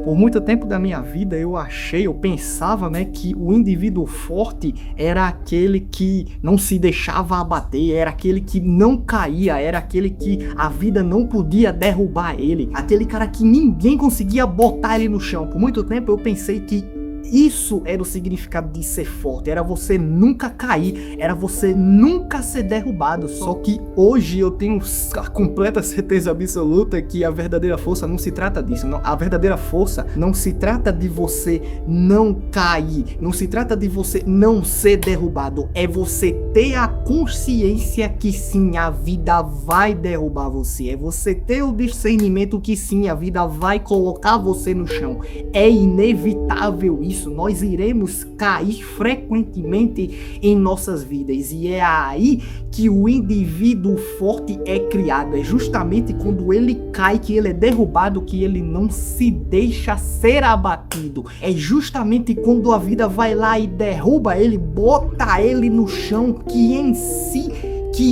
Por muito tempo da minha vida eu pensava, né, que o indivíduo forte era aquele que não se deixava abater, era aquele que não caía, era aquele que a vida não podia derrubar ele, aquele cara que ninguém conseguia botar ele no chão. Por muito tempo eu pensei que isso era o significado de ser forte, era você nunca cair, era você nunca ser derrubado. Só que hoje eu tenho a completa certeza absoluta que a verdadeira força não se trata disso. Não, a verdadeira força não se trata de você não cair, não se trata de você não ser derrubado, é você ter a consciência que sim, a vida vai derrubar você, é você ter o discernimento que sim, a vida vai colocar você no chão. É inevitável isso, nós iremos cair frequentemente em nossas vidas, e é aí que o indivíduo forte é criado. É justamente quando ele cai, que ele é derrubado, que ele não se deixa ser abatido. É justamente quando a vida vai lá e derruba ele, bota ele no chão, que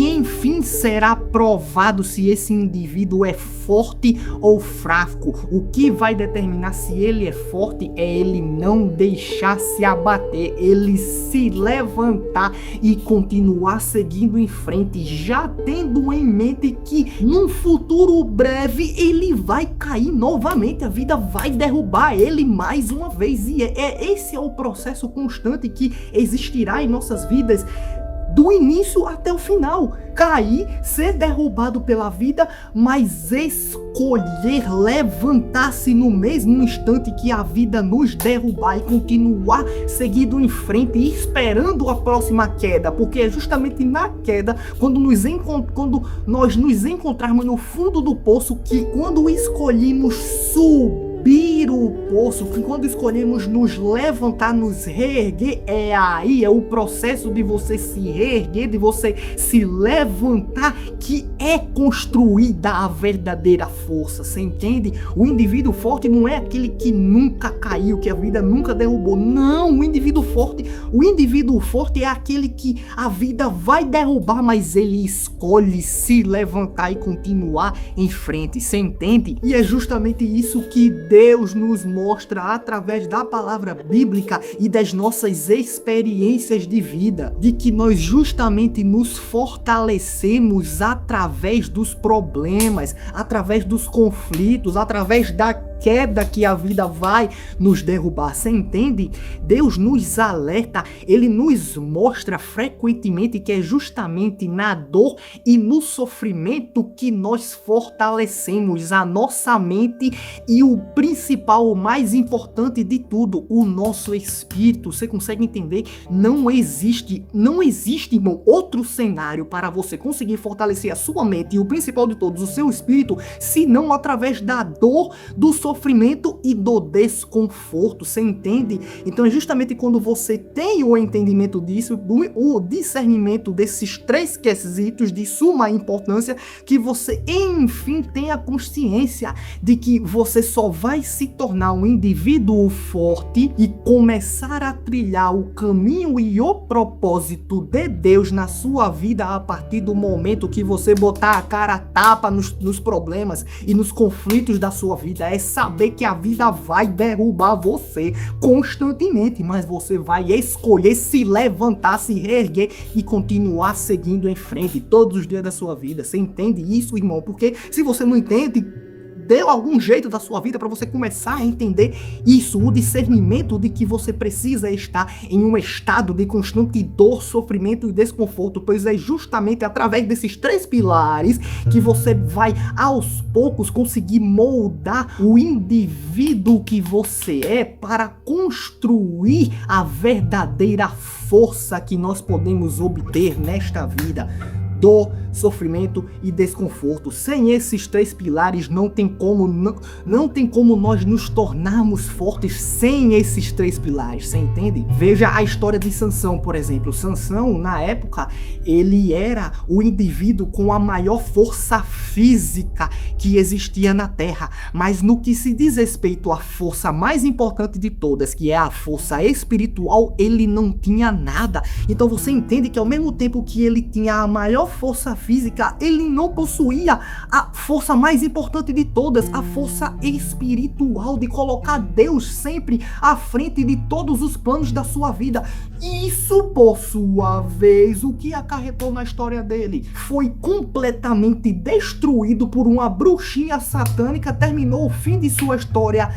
enfim será provado se esse indivíduo é forte ou fraco. O que vai determinar se ele é forte é ele não deixar se abater, ele se levantar e continuar seguindo em frente, já tendo em mente que num futuro breve ele vai cair novamente, a vida vai derrubar ele mais uma vez. E esse é o processo constante que existirá em nossas vidas, do início até o final. Cair, ser derrubado pela vida, mas escolher levantar-se no mesmo instante que a vida nos derrubar e continuar seguindo em frente e esperando a próxima queda, porque é justamente na queda, quando nós nos encontrarmos no fundo do poço, que quando escolhemos subir o poço, que quando escolhemos nos levantar, nos reerguer, é o processo de você se reerguer, de você se levantar, que é construída a verdadeira força. Você entende? O indivíduo forte não é aquele que nunca caiu, que a vida nunca derrubou. Não, o indivíduo forte é aquele que a vida vai derrubar, mas ele escolhe se levantar e continuar em frente. Você entende? E é justamente isso que Deus nos mostra através da palavra bíblica e das nossas experiências de vida, de que nós justamente nos fortalecemos através dos problemas, através dos conflitos, através da queda que a vida vai nos derrubar. Você entende? Deus nos alerta, ele nos mostra frequentemente que é justamente na dor e no sofrimento que nós fortalecemos a nossa mente e o principal, o mais importante de tudo, o nosso espírito. Você consegue entender? Não existe, irmão, outro cenário para você conseguir fortalecer a sua mente e o principal de todos, o seu espírito, senão através da dor, do sofrimento e do desconforto. Você entende? Então é justamente quando você tem o entendimento disso, o discernimento desses três quesitos de suma importância, que você enfim tem a consciência de que você só vai se tornar um indivíduo forte e começar a trilhar o caminho e o propósito de Deus na sua vida a partir do momento que você botar a cara a tapa nos problemas e nos conflitos da sua vida. É saber que a vida vai derrubar você constantemente, mas você vai escolher se levantar, se reerguer e continuar seguindo em frente todos os dias da sua vida. Você entende isso, irmão? Porque se você não entende, deu algum jeito da sua vida para você começar a entender isso, o discernimento de que você precisa estar em um estado de constante dor, sofrimento e desconforto, pois é justamente através desses três pilares que você vai aos poucos conseguir moldar o indivíduo que você é para construir a verdadeira força que nós podemos obter nesta vida. Dor, sofrimento e desconforto. Sem esses três pilares não tem como nós nos tornarmos fortes sem esses três pilares, você entende? Veja a história de Sansão, por exemplo. Sansão, na época, ele era o indivíduo com a maior força física que existia na Terra, mas no que se diz respeito à força mais importante de todas, que é a força espiritual, ele não tinha nada. Então você entende que ao mesmo tempo que ele tinha a maior força física, ele não possuía a força mais importante de todas, a força espiritual de colocar Deus sempre à frente de todos os planos da sua vida. Isso, por sua vez, o que acarretou na história dele? Foi completamente destruído por uma bruxinha satânica, terminou o fim de sua história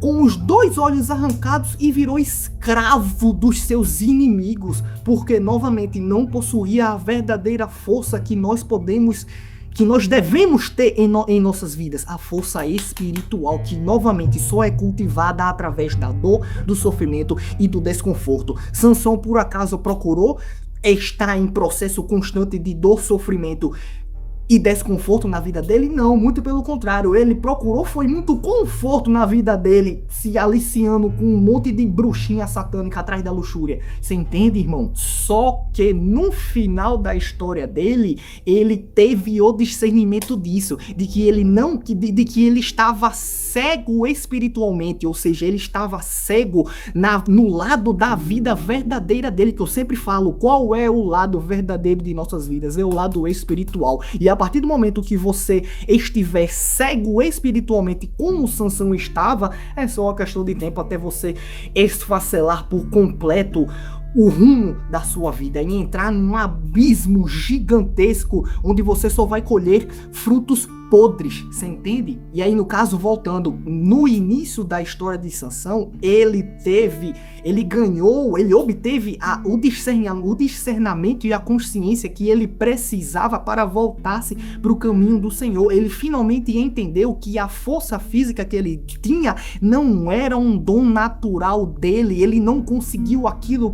com os 2 olhos arrancados e virou escravo dos seus inimigos, porque novamente não possuía a verdadeira força que nós devemos ter em nossas vidas, a força espiritual, que novamente só é cultivada através da dor, do sofrimento e do desconforto. Sansão, por acaso, procurou estar em processo constante de dor, sofrimento e desconforto na vida dele? Não, muito pelo contrário, ele procurou foi muito conforto na vida dele, se aliciando com um monte de bruxinha satânica atrás da luxúria. Você entende, irmão? Só que no final da história dele, ele teve o discernimento disso, de que ele estava cego espiritualmente, ou seja, ele estava cego no lado da vida verdadeira dele, que eu sempre falo, qual é o lado verdadeiro de nossas vidas? É o lado espiritual. E a partir do momento que você estiver cego espiritualmente, como Sansão estava, é só uma questão de tempo até você esfacelar por completo o rumo da sua vida e entrar num abismo gigantesco onde você só vai colher frutos podres, você entende? E aí, no caso, voltando, no início da história de Sansão, ele obteve o discernimento e a consciência que ele precisava para voltar-se para o caminho do Senhor. Ele finalmente entendeu que a força física que ele tinha não era um dom natural dele, ele não conseguiu aquilo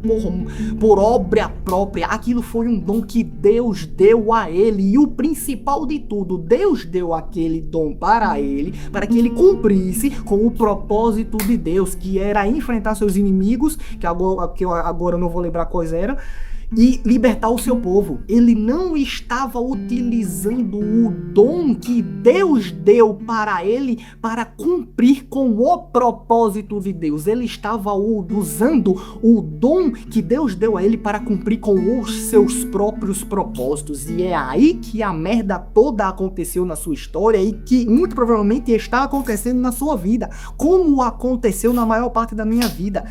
por obra própria, aquilo foi um dom que Deus deu a ele, e o principal de tudo, Deus deu aquele dom para ele, para que ele cumprisse com o propósito de Deus, que era enfrentar seus inimigos, que agora eu não vou lembrar quais eram, e libertar o seu povo. Ele não estava utilizando o dom que Deus deu para ele para cumprir com o propósito de Deus. Ele estava usando o dom que Deus deu a ele para cumprir com os seus próprios propósitos. E é aí que a merda toda aconteceu na sua história e que muito provavelmente está acontecendo na sua vida, como aconteceu na maior parte da minha vida.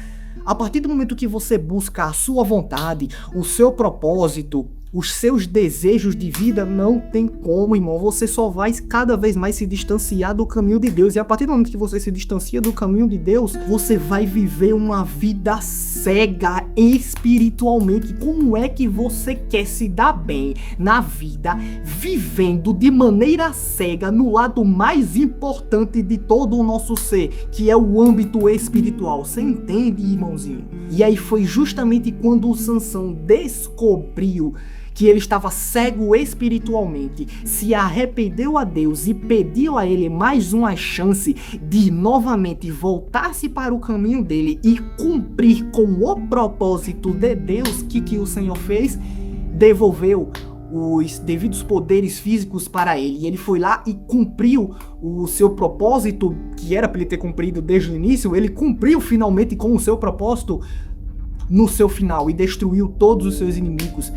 A partir do momento que você busca a sua vontade, o seu propósito, os seus desejos de vida, não tem como, irmão. Você só vai cada vez mais se distanciar do caminho de Deus. E a partir do momento que você se distancia do caminho de Deus, você vai viver uma vida cega espiritualmente. Como é que você quer se dar bem na vida, vivendo de maneira cega no lado mais importante de todo o nosso ser, que é o âmbito espiritual? Você entende, irmãozinho? E aí foi justamente quando o Sansão descobriu que ele estava cego espiritualmente, se arrependeu a Deus e pediu a ele mais uma chance de novamente voltar-se para o caminho dele e cumprir com o propósito de Deus, que o Senhor fez? Devolveu os devidos poderes físicos para ele, e ele foi lá e cumpriu o seu propósito, que era para ele ter cumprido desde o início. Ele cumpriu finalmente com o seu propósito no seu final e destruiu todos os seus inimigos,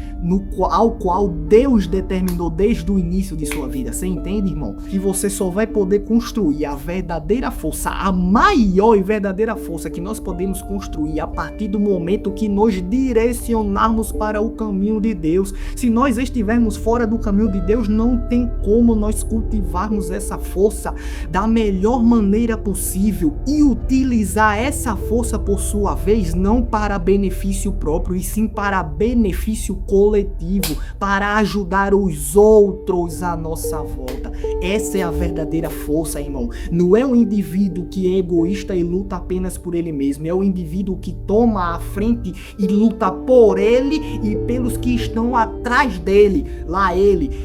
ao qual Deus determinou desde o início de sua vida. Você entende, irmão? Que você só vai poder construir a verdadeira força, a maior e verdadeira força que nós podemos construir a partir do momento que nós direcionarmos para o caminho de Deus. Se nós estivermos fora do caminho de Deus, não tem como nós cultivarmos essa força da melhor maneira possível e utilizar essa força, por sua vez, não para benefício próprio, e sim para benefício coletivo, para ajudar os outros à nossa volta. Essa é a verdadeira força, irmão. Não é um indivíduo que é egoísta e luta apenas por ele mesmo, é o indivíduo que toma a frente e luta por ele e pelos que estão atrás dele,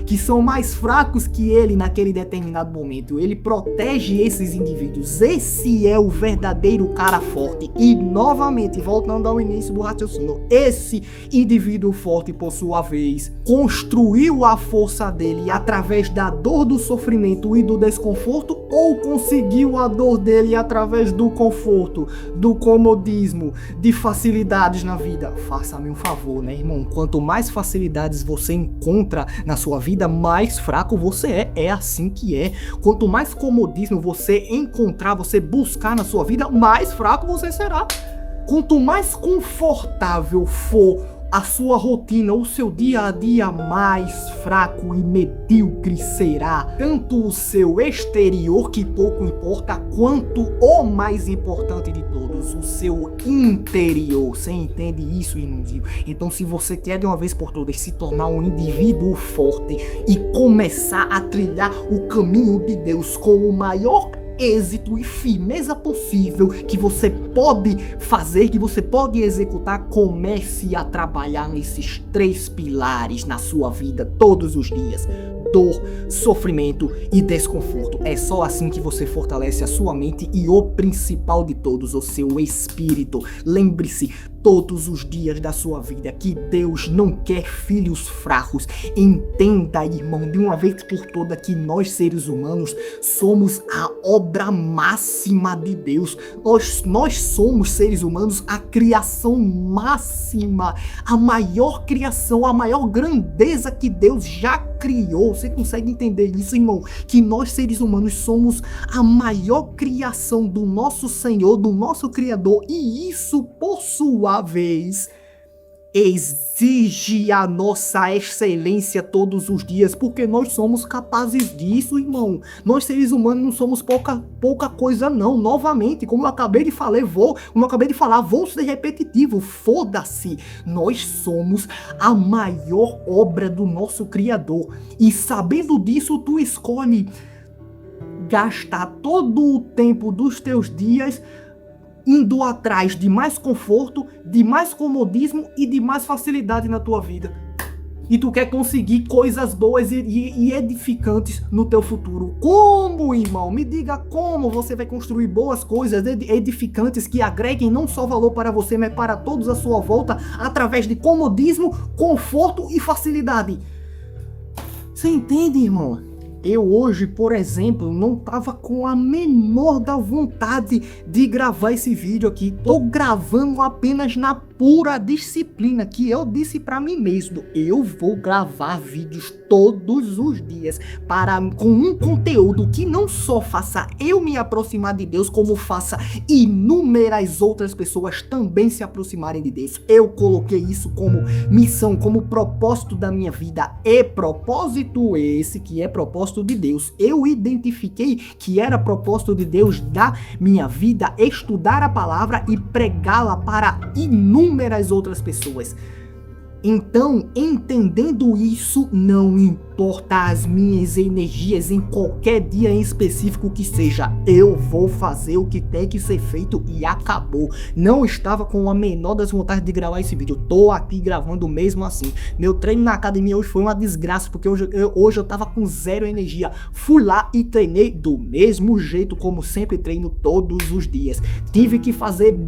que são mais fracos que ele naquele determinado momento. Ele protege esses indivíduos. Esse é o verdadeiro cara forte. E novamente, voltando ao início do raciocínio, esse indivíduo forte, por sua vez, construiu a força dele através da dor, do sofrimento e do desconforto, ou conseguiu a dor dele através do conforto, do comodismo, de facilidades na vida? Faça-me um favor, né, irmão? Quanto mais facilidades você encontra na sua vida, mais fraco você é. É assim que é. Quanto mais comodismo você encontrar, você buscar na sua vida, mais fraco você será. Quanto mais confortável for a sua rotina, o seu dia a dia, mais fraco e medíocre será. Tanto o seu exterior, que pouco importa, quanto o mais importante de todos, o seu interior. Você entende isso, irmãozinho? Então, se você quer de uma vez por todas se tornar um indivíduo forte e começar a trilhar o caminho de Deus com o maior êxito e firmeza possível que você pode fazer, que você pode executar, comece a trabalhar nesses 3 pilares na sua vida todos os dias: dor, sofrimento e desconforto. É só assim que você fortalece a sua mente e o principal de todos, o seu espírito. Lembre-se todos os dias da sua vida que Deus não quer filhos fracos. Entenda, irmão, de uma vez por toda, que nós, seres humanos, somos a obra máxima de Deus. Nós somos, seres humanos, a criação máxima, a maior criação, a maior grandeza que Deus já criou. Você consegue entender isso, irmão? Que nós, seres humanos, somos a maior criação do nosso Senhor, do nosso Criador, e isso, por sua vez, exige a nossa excelência todos os dias, porque nós somos capazes disso, irmão. Nós, seres humanos, não somos pouca coisa, não. Novamente, como eu acabei de falar, vou ser repetitivo, foda-se. Nós somos a maior obra do nosso Criador, e sabendo disso, tu escolhe gastar todo o tempo dos teus dias indo atrás de mais conforto, de mais comodismo e de mais facilidade na tua vida. E tu quer conseguir coisas boas e edificantes no teu futuro. Como, irmão? Me diga como você vai construir boas coisas edificantes que agreguem não só valor para você, mas para todos à sua volta, através de comodismo, conforto e facilidade. Você entende, irmão? Eu hoje, por exemplo, não tava com a menor da vontade de gravar esse vídeo aqui. Tô gravando apenas na pura disciplina que eu disse pra mim mesmo. Eu vou gravar vídeos todos os dias com um conteúdo que não só faça eu me aproximar de Deus, como faça inúmeras outras pessoas também se aproximarem de Deus. Eu coloquei isso como missão, como propósito da minha vida. E propósito esse que é propósito de Deus. Eu identifiquei que era propósito de Deus da minha vida estudar a palavra e pregá-la para inúmeras outras pessoas. Então, entendendo isso, não importa as minhas energias em qualquer dia em específico que seja, eu vou fazer o que tem que ser feito e acabou. Não estava com a menor das vontades de gravar esse vídeo, tô aqui gravando mesmo assim. Meu treino na academia hoje foi uma desgraça, porque hoje eu tava com zero energia. Fui lá e treinei do mesmo jeito como sempre treino todos os dias. Tive que fazer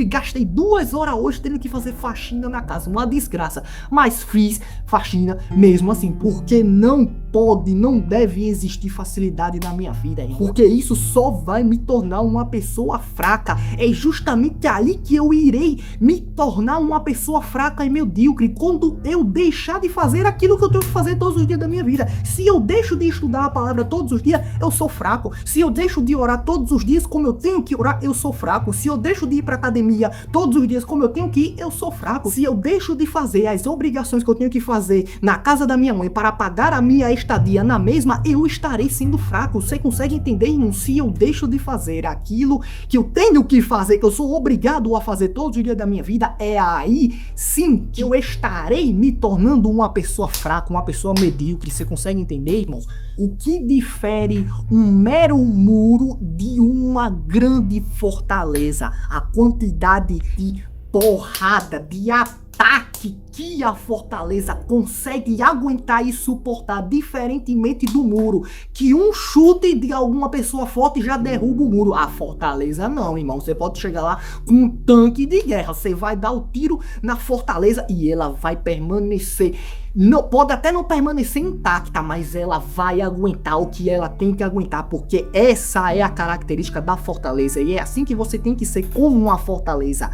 gastei 2 horas hoje tendo que fazer faxina na casa, uma desgraça. Mas fiz faxina mesmo assim, porque não deve existir facilidade na minha vida, porque isso só vai me tornar uma pessoa fraca. É justamente aí que eu irei me tornar uma pessoa fraca e medíocre, quando eu deixar de fazer aquilo que eu tenho que fazer todos os dias da minha vida. Se eu deixo de estudar a palavra todos os dias, eu sou fraco. Se eu deixo de orar todos os dias como eu tenho que orar, eu sou fraco. Se eu deixo de ir pra academia todos os dias como eu tenho que ir, eu sou fraco. Se eu deixo de fazer as obrigações que eu tenho que fazer na casa da minha mãe para pagar a minha estadia na mesma, eu estarei sendo fraco. Você consegue entender, irmão? Se eu deixo de fazer aquilo que eu tenho que fazer, que eu sou obrigado a fazer todos os dias da minha vida, é aí sim que eu estarei me tornando uma pessoa fraca, uma pessoa medíocre. Você consegue entender, irmão? O que difere um mero muro de uma grande fortaleza? A quantidade de porrada, de ataque forte que a fortaleza consegue aguentar e suportar, diferentemente do muro, que um chute de alguma pessoa forte já derruba o muro. A fortaleza não, irmão. Você pode chegar lá com um tanque de guerra, você vai dar o tiro na fortaleza e ela vai permanecer. Não, pode até não permanecer intacta, mas ela vai aguentar o que ela tem que aguentar, porque essa é a característica da fortaleza, e é assim que você tem que ser como uma fortaleza.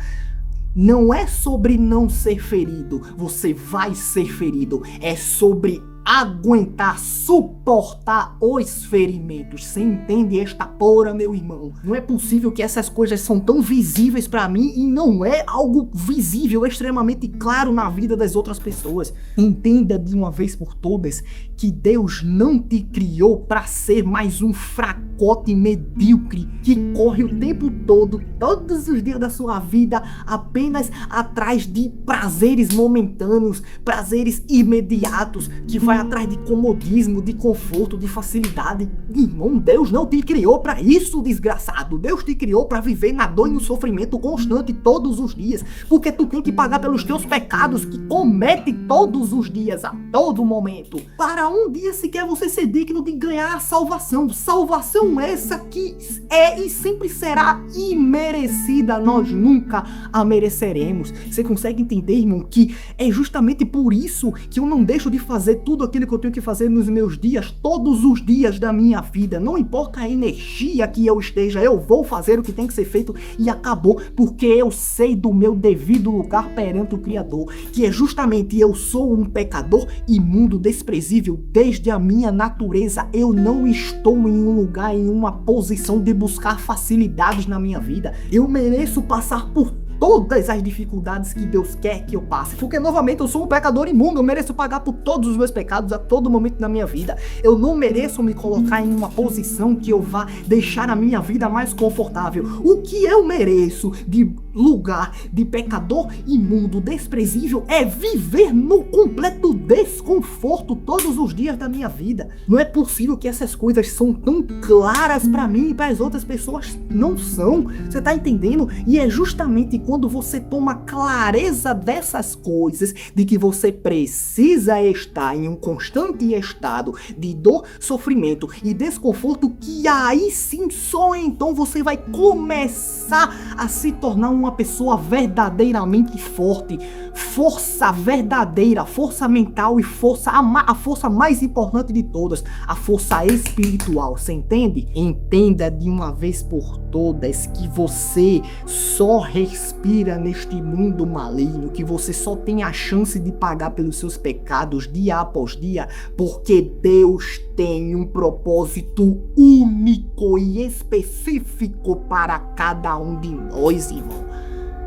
Não é sobre não ser ferido, você vai ser ferido, é sobre aguentar, suportar os ferimentos. Você entende esta porra, meu irmão? Não é possível que essas coisas são tão visíveis pra mim e não é algo visível, extremamente claro na vida das outras pessoas. Entenda de uma vez por todas que Deus não te criou pra ser mais um fracote medíocre que corre o tempo todo, todos os dias da sua vida, apenas atrás de prazeres momentâneos, prazeres imediatos, que vai atrás de comodismo, de conforto, de facilidade. Irmão, Deus não te criou pra isso, desgraçado. Deus te criou pra viver na dor e no sofrimento constante todos os dias, porque tu tem que pagar pelos teus pecados que comete todos os dias, a todo momento, para um dia sequer você ser digno de ganhar a salvação. Salvação essa que é e sempre será imerecida, nós nunca a mereceremos. Você consegue entender, irmão, que é justamente por isso que eu não deixo de fazer tudo aquilo que eu tenho que fazer nos meus dias, todos os dias da minha vida. Não importa a energia que eu esteja, eu vou fazer o que tem que ser feito e acabou, porque eu sei do meu devido lugar perante o Criador, que é justamente eu sou um pecador imundo, desprezível desde a minha natureza. Eu não estou em um lugar, em uma posição de buscar facilidades na minha vida. Eu mereço passar por todas as dificuldades que Deus quer que eu passe, porque novamente eu sou um pecador imundo, eu mereço pagar por todos os meus pecados a todo momento da minha vida. Eu não mereço me colocar em uma posição que eu vá deixar a minha vida mais confortável. O que eu mereço de lugar de pecador imundo, desprezível, é viver no completo desconforto todos os dias da minha vida. Não é possível que essas coisas são tão claras pra mim e para as outras pessoas não são. Você tá entendendo? E é justamente quando você toma clareza dessas coisas, de que você precisa estar em um constante estado de dor, sofrimento e desconforto, que aí sim, só então você vai começar a se tornar uma pessoa verdadeiramente forte. Força verdadeira, força mental e a força mais importante de todas, a força espiritual. Você entende? Entenda de uma vez por todas que você só respira neste mundo maligno, que você só tem a chance de pagar pelos seus pecados dia após dia, porque Deus tem um propósito único e específico para cada um de nós, irmão.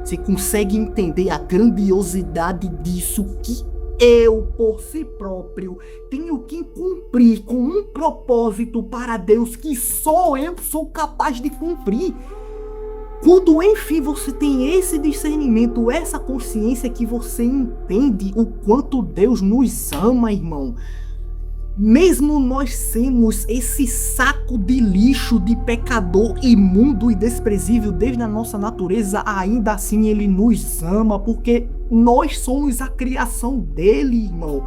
Você consegue entender a grandiosidade disso, que eu, por si próprio, tenho que cumprir com um propósito para Deus que só eu sou capaz de cumprir? Quando enfim você tem esse discernimento, essa consciência, que você entende o quanto Deus nos ama, irmão. Mesmo nós sermos esse saco de lixo, de pecador imundo e desprezível desde a nossa natureza, ainda assim Ele nos ama, porque nós somos a criação dele, irmão.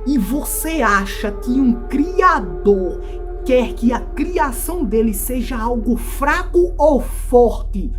E você acha que um criador quer que a criação dele seja algo fraco ou forte?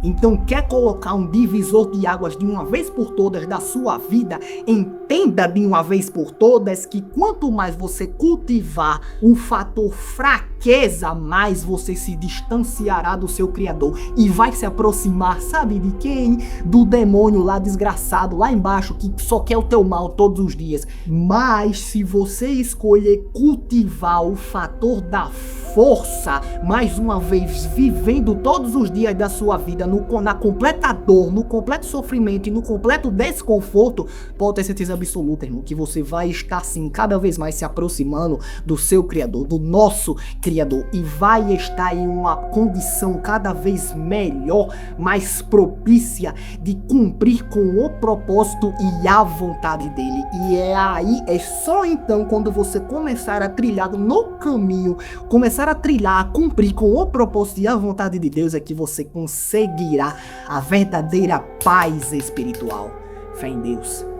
Então quer colocar um divisor de águas de uma vez por todas da sua vida? Entenda de uma vez por todas que quanto mais você cultivar o fator fraqueza, mais você se distanciará do seu Criador e vai se aproximar, sabe de quem? Do demônio lá desgraçado, lá embaixo, que só quer o teu mal todos os dias. Mas se você escolher cultivar o fator da força, mais uma vez vivendo todos os dias da sua vida na completa dor, no completo sofrimento e no completo desconforto, pode ter certeza absoluta, irmão, que você vai estar sim cada vez mais se aproximando do seu Criador, do nosso Criador, e vai estar em uma condição cada vez melhor, mais propícia de cumprir com o propósito e a vontade dele. E é só então quando você começar a trilhar no caminho, começar a trilhar, a cumprir com o propósito e a vontade de Deus, é que você consegue conseguirá a verdadeira paz espiritual. Fé em Deus.